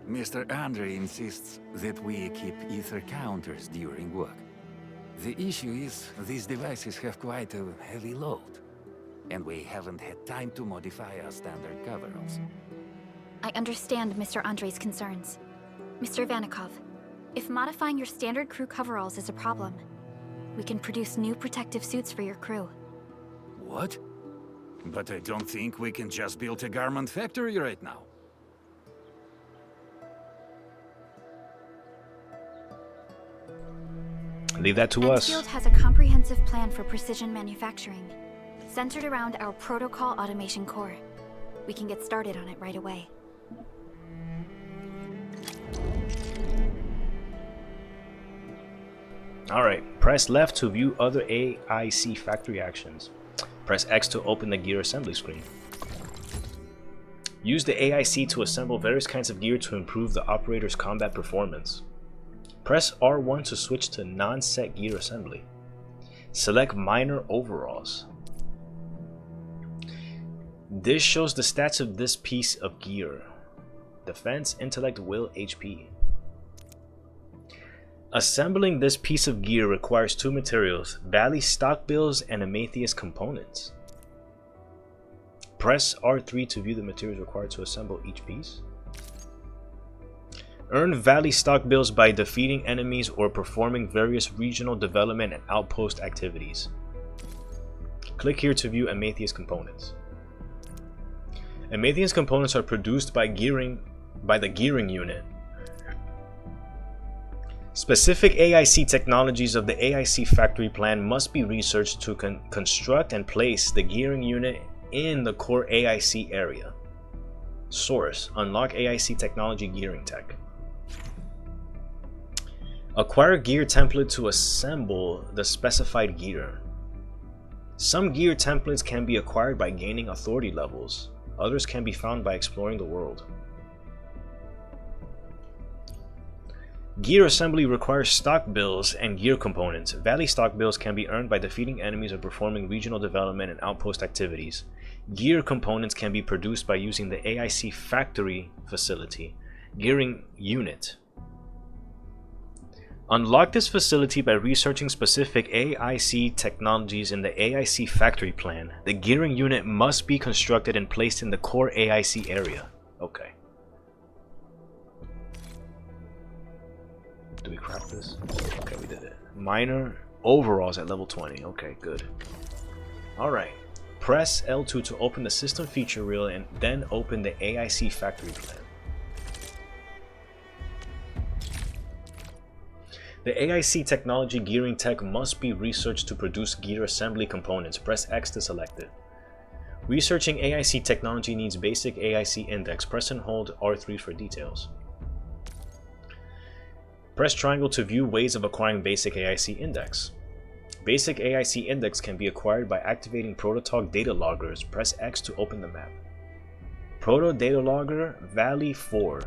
Mr. Andre insists that we keep ether counters during work. The issue is these devices have quite a heavy load, and we haven't had time to modify our standard coveralls. I understand Mr. Andre's concerns. Mr. Vanikov, if modifying your standard crew coveralls is a problem, we can produce new protective suits for your crew. What? But I don't think we can just build a garment factory right now. Leave that to us. Endfield has a comprehensive plan for precision manufacturing, centered around our protocol automation core. We can get started on it right away. Alright, press left to view other AIC factory actions. Press X to open the gear assembly screen. Use the AIC to assemble various kinds of gear to improve the operator's combat performance. Press R1 to switch to non-set gear assembly. Select minor overalls. This shows the stats of this piece of gear. Defense, intellect, will, HP. Assembling this piece of gear requires two materials, Valley stock bills and Amethyst components. Press R3 to view the materials required to assemble each piece. Earn Valley stock bills by defeating enemies or performing various regional development and outpost activities. Click here to view Amethyst components. Amethyst components are produced by the gearing unit. Specific AIC technologies of the AIC factory plan must be researched to construct and place the gearing unit in the core AIC area. Source: unlock AIC technology gearing tech. Acquire gear template to assemble the specified gear. Some gear templates can be acquired by gaining authority levels. Others can be found by exploring the world. Gear assembly requires stock bills and gear components. Valley stock bills can be earned by defeating enemies or performing regional development and outpost activities. Gear components can be produced by using the AIC factory facility. Gearing unit. Unlock this facility by researching specific AIC technologies in the AIC factory plan. The gearing unit must be constructed and placed in the core AIC area. Okay. Do we craft this? Okay, we did it. Minor overalls at level 20. Okay, good. Alright. Press L2 to open the system feature reel and then open the AIC factory plan. The AIC technology gearing tech must be researched to produce gear assembly components. Press X to select it. Researching AIC technology needs basic AIC index. Press and hold R3 for details. Press triangle to view ways of acquiring basic AIC index. Basic AIC index can be acquired by activating Prototalk data loggers. Press X to open the map. Proto data logger Valley 4.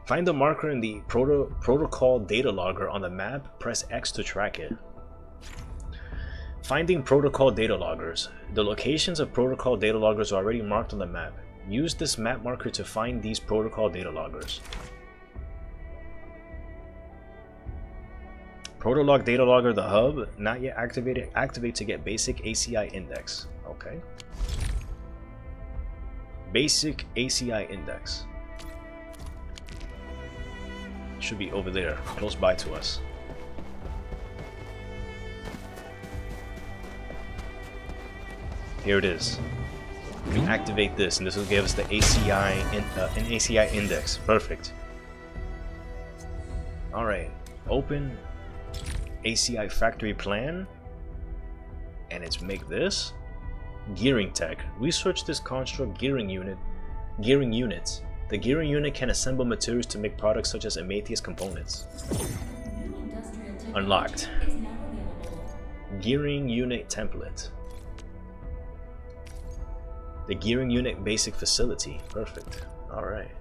Find the marker in the protocol data logger on the map. Press X to track it. Finding protocol data loggers. The locations of protocol data loggers are already marked on the map. Use this map marker to find these protocol data loggers. Protolog data logger, the hub, not yet activated. Activate to get basic ACI index. Okay. Basic ACI index. Should be over there, close by to us. Here it is. We activate this, and this will give us the ACI an ACI index. Perfect. All right, open ACI factory plan, and it's make this gearing tech. Research this construct gearing units. The gearing unit can assemble materials to make products such as Amethyst components. Unlocked. Gearing unit template. The gearing unit basic facility. Perfect. Alright.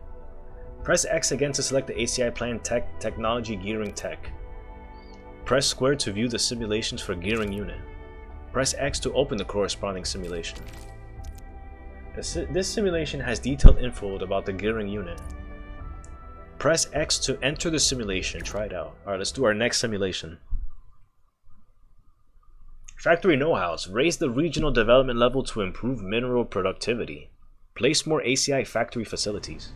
Press X again to select the ACI plan technology gearing tech. Press square to view the simulations for gearing unit. Press X to open the corresponding simulation. This simulation has detailed info about the gearing unit. Press X to enter the simulation. Try it out. Alright, let's do our next simulation. Factory know-hows. Raise the regional development level to improve mineral productivity. Place more ACI factory facilities.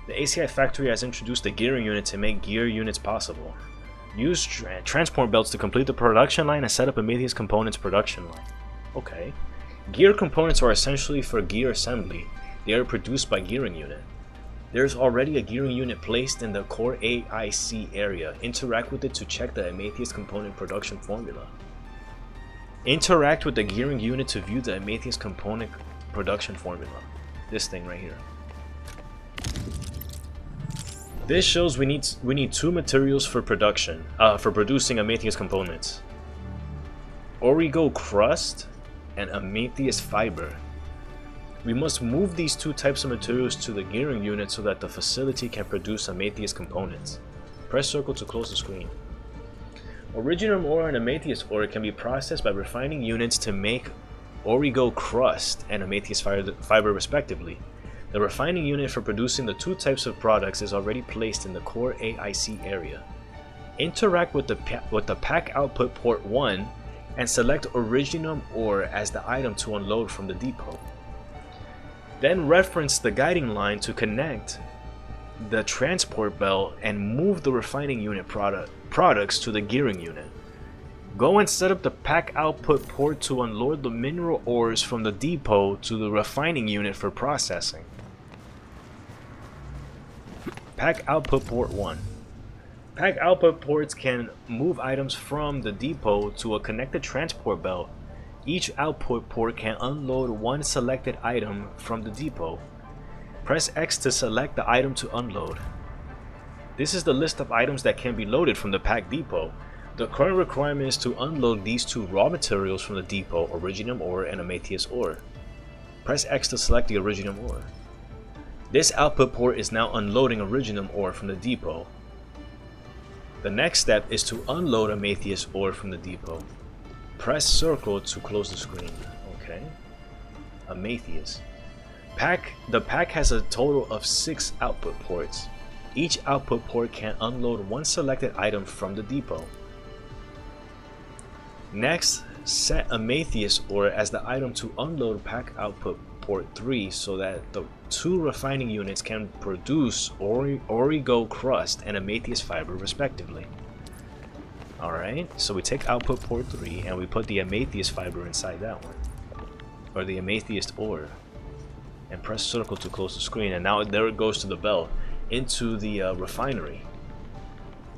The ACI factory has introduced the gearing unit to make gear units possible. Use transport belts to complete the production line and set up Amethyst components production line. Okay. Gear components are essentially for gear assembly. They are produced by gearing unit. There is already a gearing unit placed in the core AIC area. Interact with it to check the Amethyst component production formula. Interact with the gearing unit to view the Amethyst component production formula. This thing right here. This shows we need two materials for production, for producing Amethyst components. Origo crust and Amethyst fiber. We must move these two types of materials to the gearing unit so that the facility can produce Amethyst components. Press circle to close the screen. Originum ore and Amethyst ore can be processed by refining units to make Origo crust and Amethyst fiber respectively. The refining unit for producing the two types of products is already placed in the core AIC area. Interact with the pack output port 1 and select Originum ore as the item to unload from the depot. Then reference the guiding line to connect the transport belt and move the refining unit products to the gearing unit. Go and set up the pack output port to unload the mineral ores from the depot to the refining unit for processing. Pack output port 1. Pack output ports can move items from the depot to a connected transport belt. Each output port can unload one selected item from the depot. Press X to select the item to unload. This is the list of items that can be loaded from the pack depot. The current requirement is to unload these 2 raw materials from the depot, Originium ore and Amethyst ore. Press X to select the Originium ore. This output port is now unloading Originium ore from the depot. The next step is to unload Amethyst ore from the depot. Press circle to close the screen. Okay. Amethyst. The pack has a total of 6 output ports. Each output port can unload 1 selected item from the depot. Next, set Amethyst ore as the item to unload pack output port 3 so that the 2 refining units can produce Origo crust and Amethyst fiber respectively. Alright, so we take output port 3 and we put the Amethyst fiber inside that one. Or the Amethyst ore. And press circle to close the screen, and now there it goes to the belt into the refinery.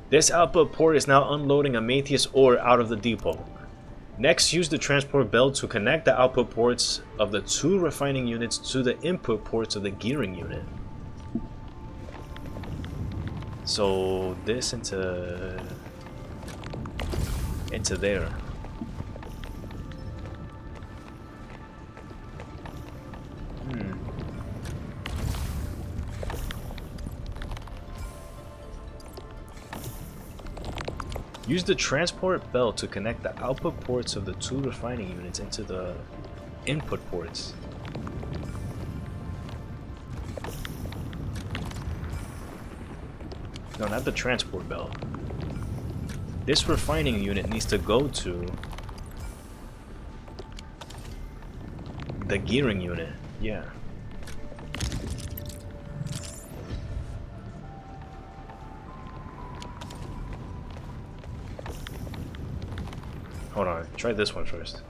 This output port is now unloading Amethyst ore out of the depot. Next, use the transport belt to connect the output ports of the 2 refining units to the input ports of the gearing unit. So this into there. Use the transport belt to connect the output ports of the 2 refining units into the input ports. No, not the transport belt. This refining unit needs to go to the gearing unit. Yeah. Hold on, try this one first.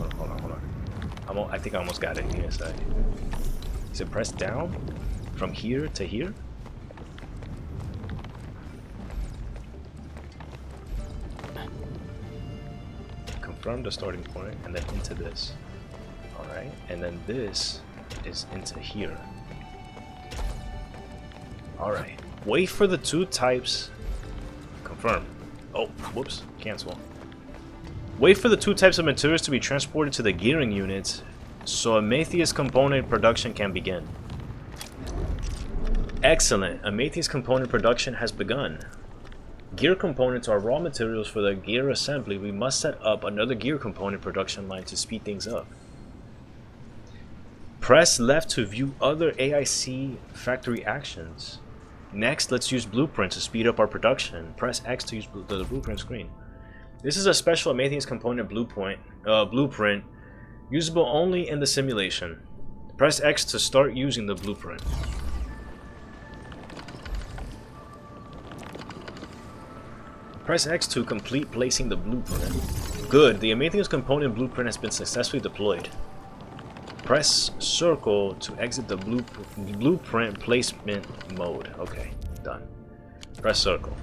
Hold on. I think I almost got it. Yes, is it press down from here to here? Confirm the starting point and then into this. Alright, and then this is into here. Alright, wait for the 2 types. Confirm. Oh, whoops, cancel. Wait for the 2 types of materials to be transported to the gearing units so Amethyst component production can begin. Excellent, Amethyst component production has begun. Gear components are raw materials for the gear assembly. We must set up another gear component production line to speed things up. Press left to view other AIC factory actions. Next, let's use blueprint to speed up our production. Press X to use the blueprint screen. This is a special Amethyst component blueprint usable only in the simulation. Press X to start using the blueprint. Press X to complete placing the blueprint. Good, the Amethyst component blueprint has been successfully deployed. Press circle to exit the blueprint placement mode. Okay, done. Press circle.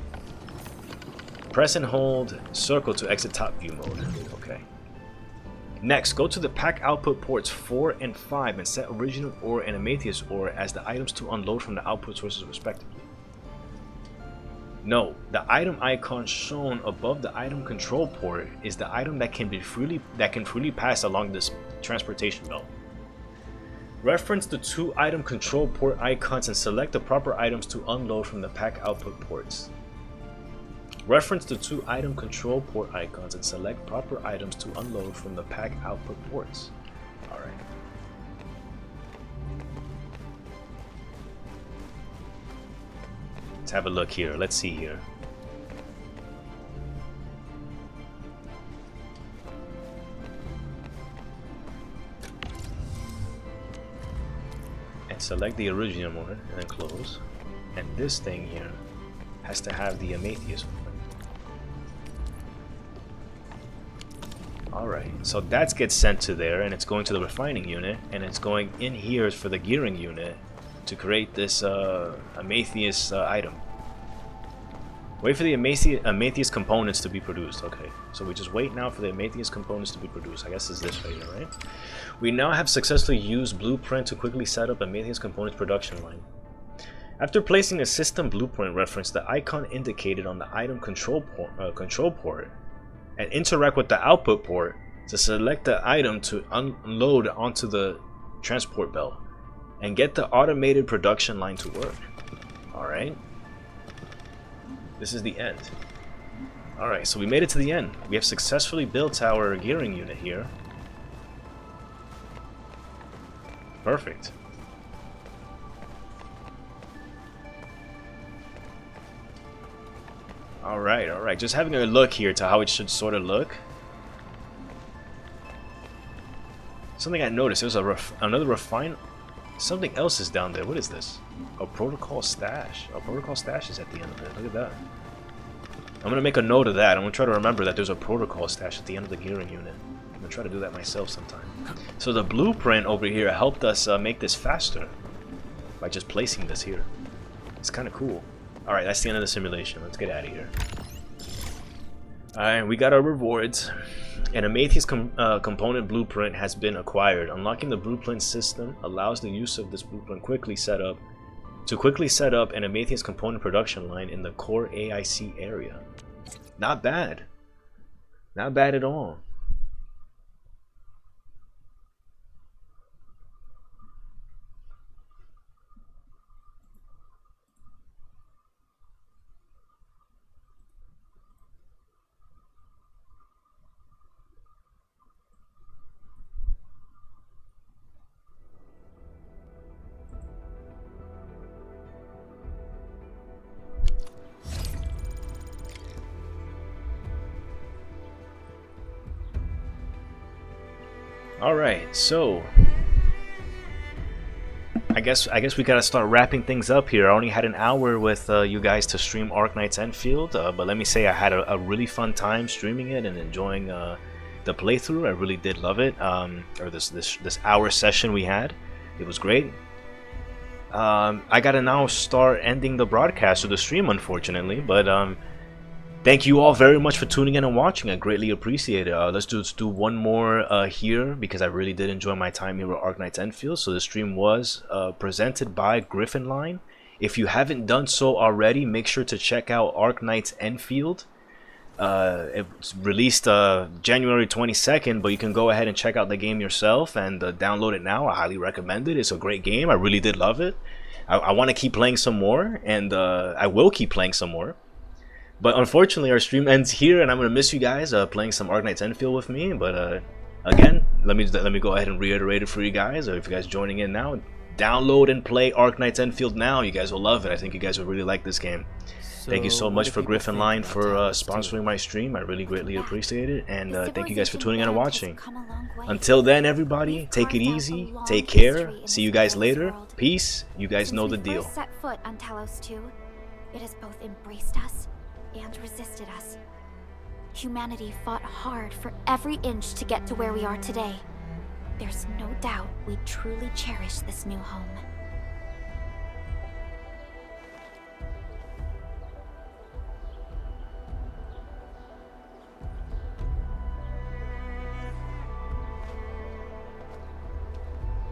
Press and hold circle to exit top view mode. Okay. Next, go to the pack output ports 4 and 5 and set Originium ore and Amethyst ore as the items to unload from the output sources respectively. No, the item icon shown above the item control port is the item that can freely pass along this transportation belt. Reference the 2 item control port icons and select the proper items to unload from the pack output ports. Reference the 2 item control port icons and select proper items to unload from the pack output ports. Alright. Let's have a look here. Let's see here. And select the Originium ore and then close. And this thing here has to have the Amethyst ore. Alright, so that gets sent to there and it's going to the refining unit and it's going in here for the gearing unit to create this Amethyst item. Wait for the Amatheus components to be produced. Okay, so we just wait now for the Amatheus components to be produced. I guess it's this right here, right? We now have successfully used Blueprint to quickly set up Amatheus components production line. After placing a system blueprint reference, the icon indicated on the item control port, and interact with the output port to select the item to unload onto the transport belt and get the automated production line to work. Alright. This is the end. Alright, so we made it to the end. We have successfully built our gearing unit here. Perfect. Alright. Just having a look here to how it should sort of look. Something I noticed, there's another refine. Something else is down there. What is this? A protocol stash. A protocol stash is at the end of it. Look at that. I'm going to make a note of that. I'm going to try to remember that there's a protocol stash at the end of the gearing unit. I'm going to try to do that myself sometime. So the blueprint over here helped us make this faster by just placing this here. It's kind of cool. Alright, that's the end of the simulation. Let's get out of here. Alright, we got our rewards. An Amatheus component blueprint has been acquired. Unlocking the blueprint system allows the use of this blueprint to quickly set up an Amatheus component production line in the core AIC area. Not bad. Not bad at all. Alright, so I guess we gotta start wrapping things up here. I only had an hour with you guys to stream Arknights Endfield, but let me say I had a really fun time streaming it and enjoying the playthrough. I really did love it. Or this hour session we had, it was great. I gotta now start ending the broadcast or the stream, unfortunately, but thank you all very much for tuning in and watching. I greatly appreciate it. Let's do one more here, because I really did enjoy my time here with Arknights Endfield. So the stream was presented by Griffin Line. If you haven't done so already, make sure to check out Arknights Endfield. It's released January 22nd, but you can go ahead and check out the game yourself and download it now. I highly recommend it. It's a great game. I really did love it. I want to keep playing some more, and I will keep playing some more. But unfortunately, our stream ends here, and I'm gonna miss you guys playing some Arknights Endfield with me. But again, let me go ahead and reiterate it for you guys. If you guys joining in now, download and play Arknights Endfield now. You guys will love it. I think you guys will really like this game. Thank you so much for Griffin Line for sponsoring my stream. I really greatly appreciate it, and thank you guys for tuning in and watching. Until then, everybody, take it easy, take care. See you guys later. Peace. You guys know the deal. Since we first set foot on Talos-II, it has both embraced us and resisted us. Humanity fought hard for every inch to get to where we are today. There's no doubt we truly cherish this new home.